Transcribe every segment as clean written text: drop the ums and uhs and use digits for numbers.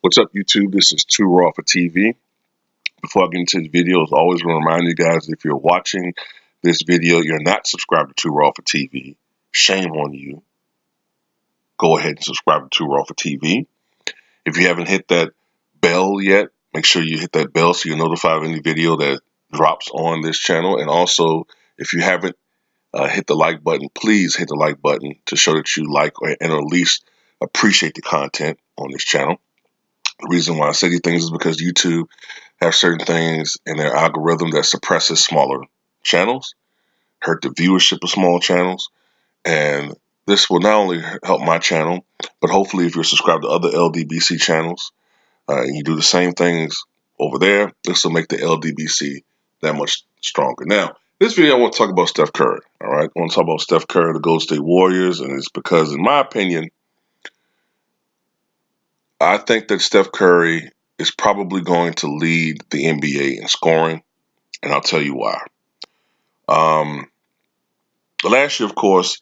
What's up, YouTube? This is Too Raw for TV. Before I get into the video, as always, I want to remind you guys, if you're watching this video, you're not subscribed to Too Raw for TV, shame on you. Go ahead and subscribe to Too Raw for TV. If you haven't hit that bell yet, make sure you hit that bell so you're notified of any video that drops on this channel. And also, if you haven't hit the like button, please hit the like button to show that you like and at least appreciate the content on this channel. The reason why I say these things is because YouTube have certain things in their algorithm that suppresses smaller channels, hurt the viewership of small channels, and this will not only help my channel, but hopefully if you're subscribed to other LDBC channels and you do the same things over there, this will make the LDBC that much stronger. Now, this video I want to talk about Steph Curry, all right? I want to talk about Steph Curry, the Golden State Warriors, and it's because, in my opinion, I think that Steph Curry is probably going to lead the NBA in scoring, and I'll tell you why. Last year, of course,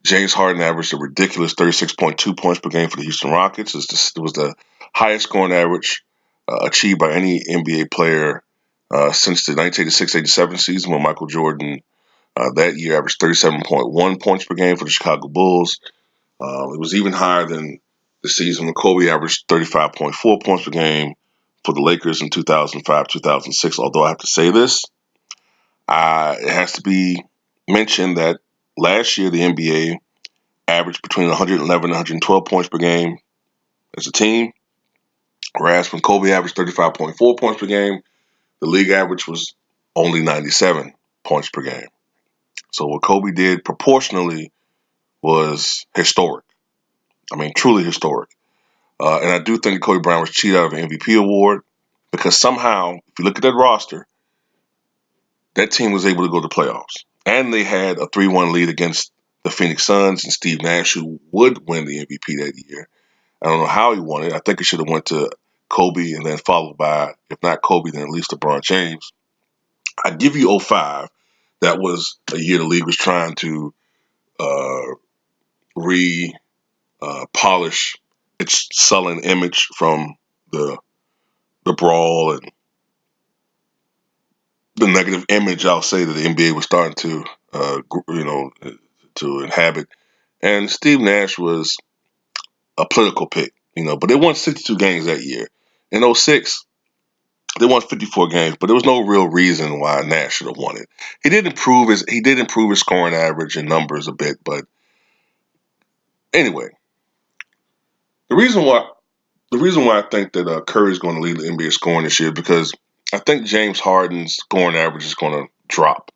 James Harden averaged a ridiculous 36.2 points per game for the Houston Rockets. It was the highest scoring average achieved by any NBA player since the 1986-87 season, when Michael Jordan that year averaged 37.1 points per game for the Chicago Bulls. It was even higher than the season when Kobe averaged 35.4 points per game for the Lakers in 2005-2006. Although I have to say this, it has to be mentioned that last year the NBA averaged between 111 and 112 points per game as a team, whereas when Kobe averaged 35.4 points per game, the league average was only 97 points per game. So what Kobe did proportionally was historic. I mean, truly historic. And I do think Kobe Bryant was cheated out of an MVP award because somehow, if you look at that roster, that team was able to go to the playoffs. And they had a 3-1 lead against the Phoenix Suns and Steve Nash, who would win the MVP that year. I don't know how he won it. I think it should have went to Kobe and then followed by, if not Kobe, then at least LeBron James. I give you 05. That was a year the league was trying to polish its sullen image from the brawl and the negative image, I'll say, that the NBA was starting to, to inhabit. And Steve Nash was a political pick, but they won 62 games that year. In 06, they won 54 games, but there was no real reason why Nash should have won it. He did improve his scoring average and numbers a bit, but anyway, the reason why I think that Curry is going to lead the NBA scoring this year is because I think James Harden's scoring average is going to drop,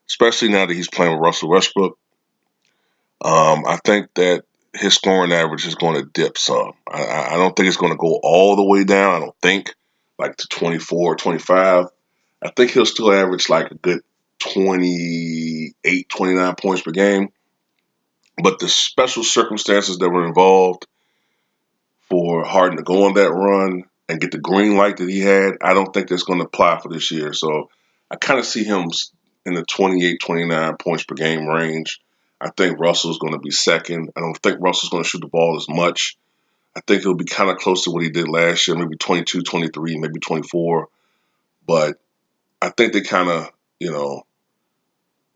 especially now that he's playing with Russell Westbrook. I think that his scoring average is going to dip some. I don't think it's going to go all the way down. I don't think like to 24, 25. I think he'll still average like a good 28, 29 points per game. But the special circumstances that were involved for Harden to go on that run and get the green light that he had, I don't think that's going to apply for this year. So I kind of see him in the 28, 29 points per game range. I think Russell's going to be second. I don't think Russell's going to shoot the ball as much. I think he'll be kind of close to what he did last year, maybe 22, 23, maybe 24. But I think they kind of,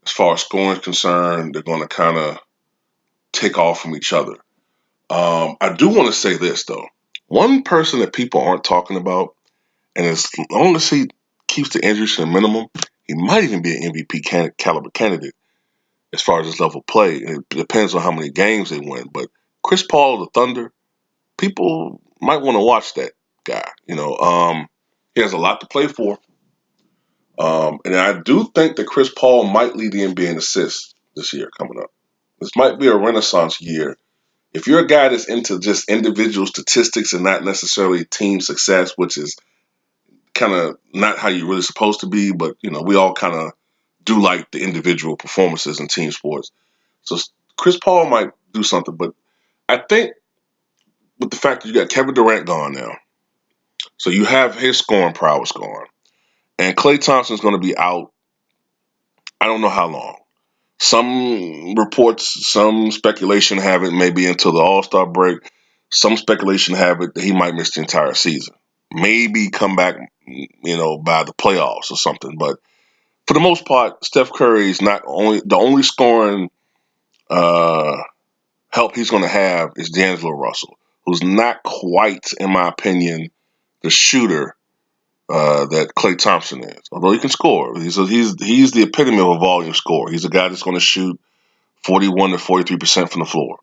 as far as scoring is concerned, they're going to kind of take off from each other. I do want to say this, though. One person that people aren't talking about, and as long as he keeps the injuries to a minimum, he might even be an MVP caliber candidate as far as his level of play. And it depends on how many games they win. But Chris Paul of the Thunder, people might want to watch that guy. He has a lot to play for. And I do think that Chris Paul might lead the NBA in assists this year coming up. This might be a renaissance year. If you're a guy that's into just individual statistics and not necessarily team success, which is kind of not how you're really supposed to be, but, we all kind of do like the individual performances in team sports. So Chris Paul might do something, but I think with the fact that you got Kevin Durant gone now, so you have his scoring prowess gone, and Klay Thompson's going to be out, I don't know how long. Some reports, some speculation have it maybe until the All-Star break. Some speculation have it that he might miss the entire season. Maybe come back, by the playoffs or something. But for the most part, Steph Curry is not the only scoring uh, help he's going to have is D'Angelo Russell, who's not quite, in my opinion, the shooter that Klay Thompson is. Although he can score, he's the epitome of a volume scorer. He's a guy that's going to shoot 41 to 43% from the floor.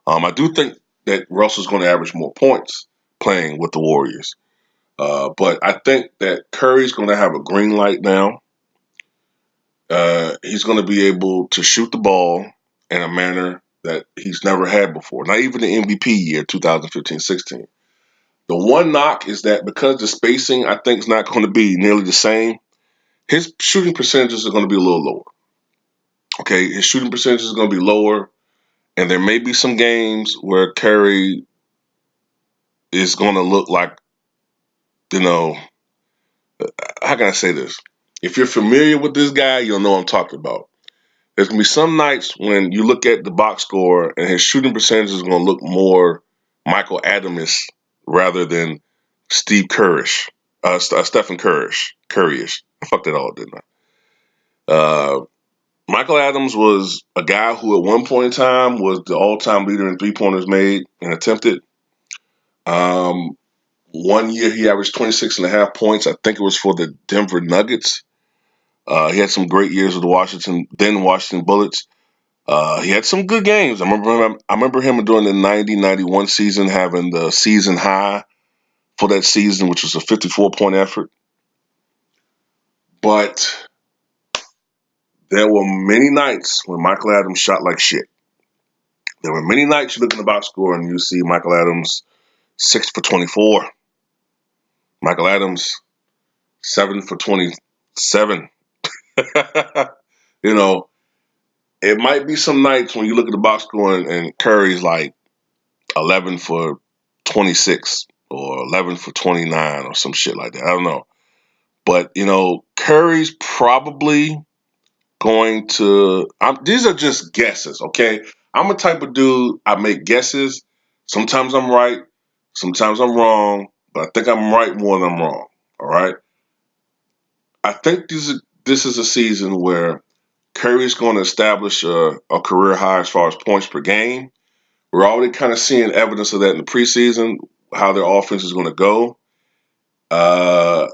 I do think that Russell's going to average more points playing with the Warriors. But I think that Curry's going to have a green light now. He's going to be able to shoot the ball in a manner that he's never had before. Not even the MVP year, 2015-16. The one knock is that because the spacing, I think, is not going to be nearly the same, his shooting percentages are going to be a little lower. Okay, his shooting percentages are going to be lower, and there may be some games where Curry is going to look like, how can I say this? If you're familiar with this guy, you'll know what I'm talking about. There's going to be some nights when you look at the box score and his shooting percentage is going to look more Michael Adams rather than Steve Currish, Stephen Curryish. I fucked it all, didn't I? Michael Adams was a guy who at one point in time was the all-time leader in three-pointers made and attempted. One year he averaged 26 and a half points. I think it was for the Denver Nuggets. He had some great years with the Washington Bullets. He had some good games. I remember him during the 90-91 season having the season high for that season, which was a 54-point effort. But there were many nights when Michael Adams shot like shit. There were many nights you look in the box score and you see Michael Adams 6 for 24. Michael Adams 7 for 27. you know, it might be some nights when you look at the box score and Curry's like 11 for 26 or 11 for 29 or some shit like that. I don't know. But, Curry's probably going to. These are just guesses, okay? I'm a type of dude, I make guesses. Sometimes I'm right, sometimes I'm wrong, but I think I'm right more than I'm wrong, all right? I think this is a season where Curry's going to establish a career high as far as points per game. We're already kind of seeing evidence of that in the preseason, how their offense is going to go. Uh,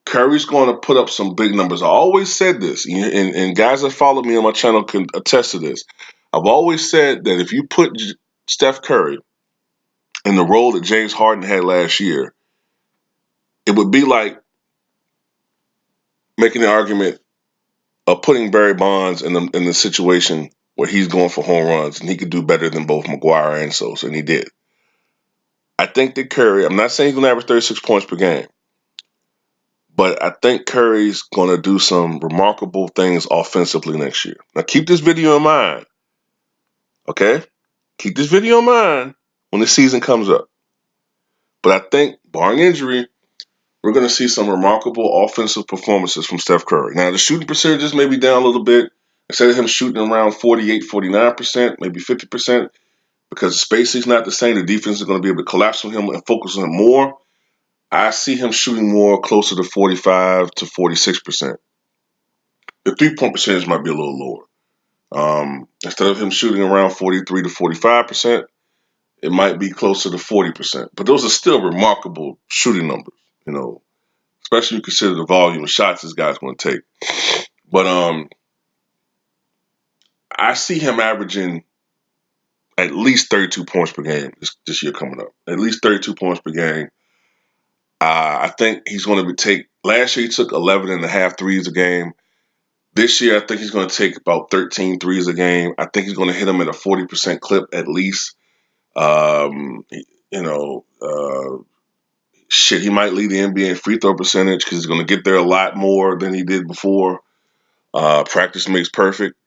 Curry's going to put up some big numbers. I always said this, and guys that follow me on my channel can attest to this. I've always said that if you put Steph Curry in the role that James Harden had last year, it would be like making the argument of putting Barry Bonds in the situation where he's going for home runs and he could do better than both McGwire and Sosa, and he did. I think that Curry, I'm not saying he's going to average 36 points per game, but I think Curry's going to do some remarkable things offensively next year. Now, keep this video in mind, okay? Keep this video in mind when the season comes up. But I think, barring injury, we're going to see some remarkable offensive performances from Steph Curry. Now, the shooting percentages may be down a little bit. Instead of him shooting around 48, 49%, maybe 50%, because the spacing's not the same, the defense is going to be able to collapse on him and focus on him more. I see him shooting more closer to 45 to 46%. The three-point percentage might be a little lower. Instead of him shooting around 43 to 45%, it might be closer to 40%. But those are still remarkable shooting numbers, especially if you consider the volume of shots this guy's going to take. But I see him averaging at least 32 points per game this year coming up. At least 32 points per game. I think he's going to take. Last year he took 11 and a half threes a game. This year I think he's going to take about 13 threes a game. I think he's going to hit them at a 40% clip at least. You know, he might lead the NBA in free throw percentage because he's going to get there a lot more than he did before. Practice makes perfect.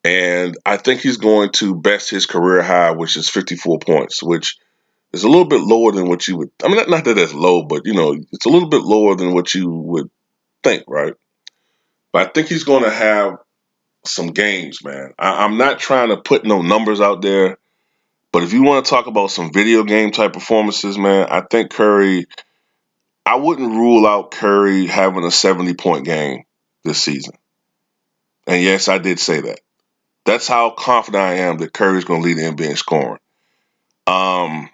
And I think he's going to best his career high, which is 54 points, which is a little bit lower than what you would. I mean, not that that's low, but it's a little bit lower than what you would think, right? But I think he's going to have some games, man. I'm not trying to put no numbers out there, But if you want to talk about some video game type performances, man, I think Curry. I wouldn't rule out Curry having a 70-point game this season. And yes, I did say that. That's how confident I am that Curry's going to lead the NBA in scoring. Um,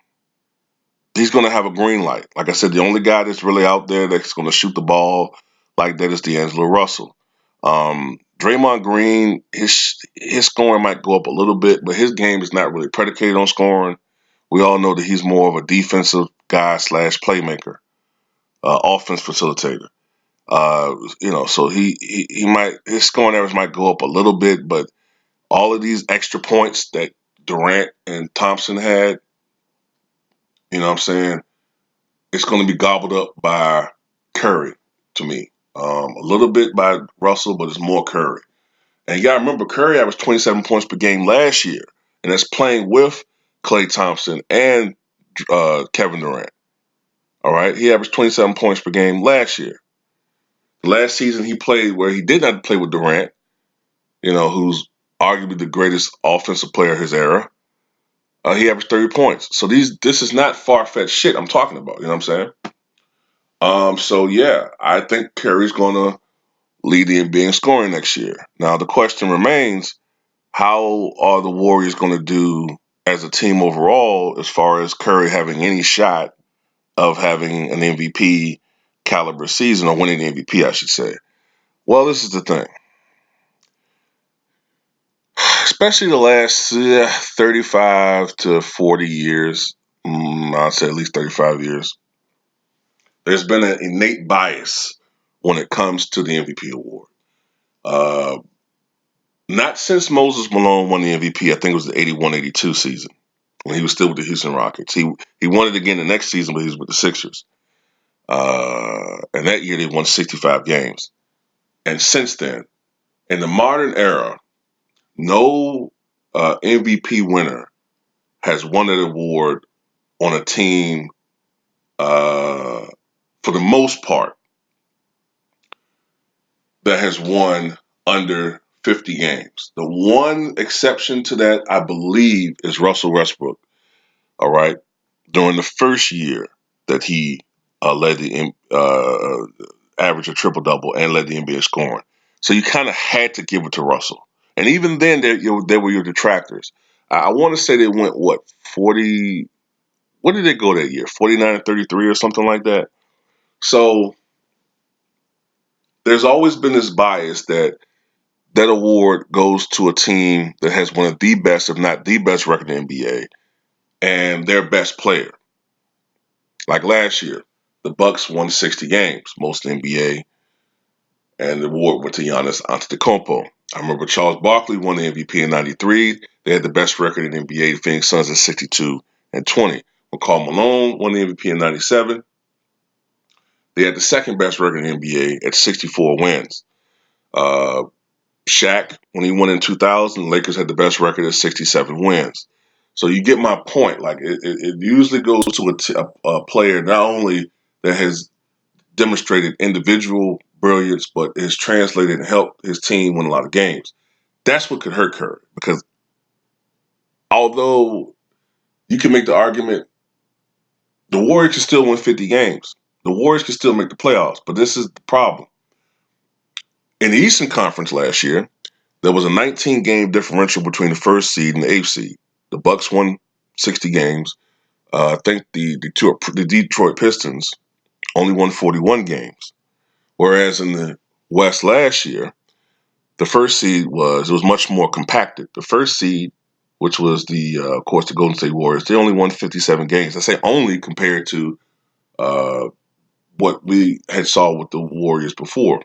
he's going to have a green light. Like I said, the only guy that's really out there that's going to shoot the ball like that is D'Angelo Russell. Draymond Green, his scoring might go up a little bit, but his game is not really predicated on scoring. We all know that he's more of a defensive guy slash playmaker, offense facilitator. So he might his scoring average might go up a little bit, but all of these extra points that Durant and Thompson had, you know what I'm saying, it's going to be gobbled up by Curry to me. A little bit by Russell, but it's more Curry. And you got to remember, Curry averaged 27 points per game last year, and that's playing with Klay Thompson and Kevin Durant. All right, he averaged 27 points per game last year. Last season, he played where he did not play with Durant, who's arguably the greatest offensive player of his era. He averaged 30 points. So this is not far fetched shit I'm talking about. You know what I'm saying? So yeah, I think Curry's gonna lead the NBA in scoring next year. Now the question remains: how are the Warriors going to do as a team overall, as far as Curry having any shot of having an MVP caliber season or winning the MVP, I should say? Well, this is the thing. Especially the last 35 to 40 years, I'd say at least 35 years, there's been an innate bias when it comes to the MVP award. Uh, Not since Moses Malone won the MVP. I think it was the 81-82 season when he was still with the Houston Rockets. He won it again the next season, but he was with the Sixers. And that year they won 65 games. And since then, in the modern era, no MVP winner has won that award on a team, for the most part, that has won under 50 games. The one exception to that, I believe, is Russell Westbrook. All right, during the first year that he led the average a triple double and led the NBA scoring. So you kind of had to give it to Russell. And even then, there were your detractors. I want to say they went 40. What did they go that year? 49-33 or something like that. So there's always been this bias that award goes to a team that has one of the best, if not the best, record in the NBA and their best player. Like last year, the Bucks won 60 games, most in the NBA, and the award went to Giannis Antetokounmpo. I remember Charles Barkley won the MVP in '93. They had the best record in the NBA. The Phoenix Suns at 62-20. When Karl Malone won the MVP in '97, they had the second best record in the NBA at 64 wins. Uh, Shaq, when he won in 2000, the Lakers had the best record at 67 wins. So you get my point. Like it usually goes to a player not only that has demonstrated individual brilliance, but has translated and helped his team win a lot of games. That's what could hurt Curry because although you can make the argument, the Warriors can still win 50 games. The Warriors can still make the playoffs, but this is the problem. In the Eastern Conference last year, there was a 19-game differential between the first seed and the eighth seed. The Bucks won 60 games. I think the Detroit Pistons only won 41 games. Whereas in the West last year, the first seed was much more compacted. The first seed, which was of course, the Golden State Warriors, they only won 57 games. I say only compared to uh, what we had saw with the Warriors before.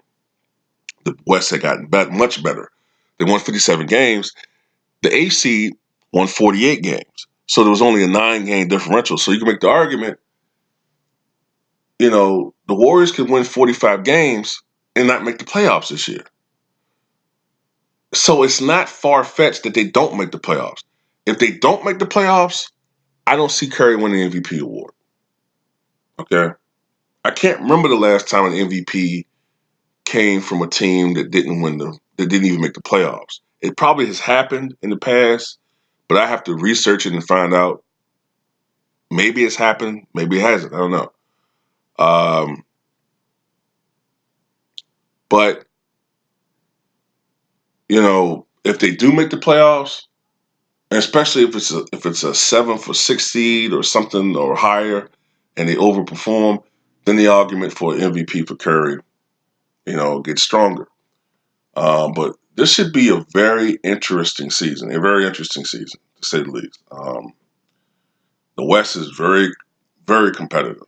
The West had gotten much better. They won 57 games. The eighth seed won 48 games. So there was only a 9-game differential. So you can make the argument, the Warriors could win 45 games and not make the playoffs this year. So it's not far-fetched that they don't make the playoffs. If they don't make the playoffs, I don't see Curry winning the MVP award. Okay? I can't remember the last time an MVP came from a team that didn't even make the playoffs. It probably has happened in the past, But I have to research it and find out. Maybe it's happened. Maybe it hasn't. I don't know. Um, but if they do make the playoffs, and especially if it's a 7th or 6th seed or something or higher, and they overperform, then the argument for MVP for Curry, gets stronger. But this should be a very interesting season, to say the least. The West is very, very competitive.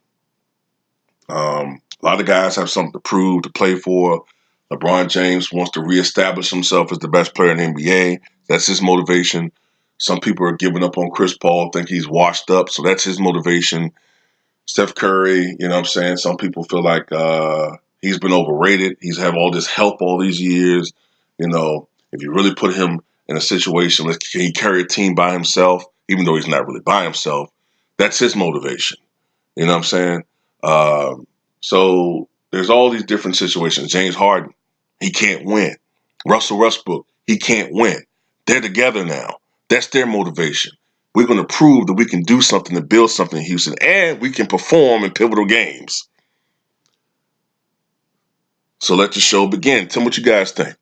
A lot of guys have something to prove, to play for. LeBron James wants to reestablish himself as the best player in the NBA. That's his motivation. Some people are giving up on Chris Paul, think he's washed up, so that's his motivation. Steph Curry, you know what I'm saying? Some people feel like he's been overrated. He's had all this help all these years. If you really put him in a situation, can he carry a team by himself, even though he's not really by himself? That's his motivation. You know what I'm saying? So there's all these different situations. James Harden, he can't win. Russell Westbrook, he can't win. They're together now. That's their motivation. We're going to prove that we can do something to build something in Houston, and we can perform in pivotal games. So let the show begin. Tell me what you guys think.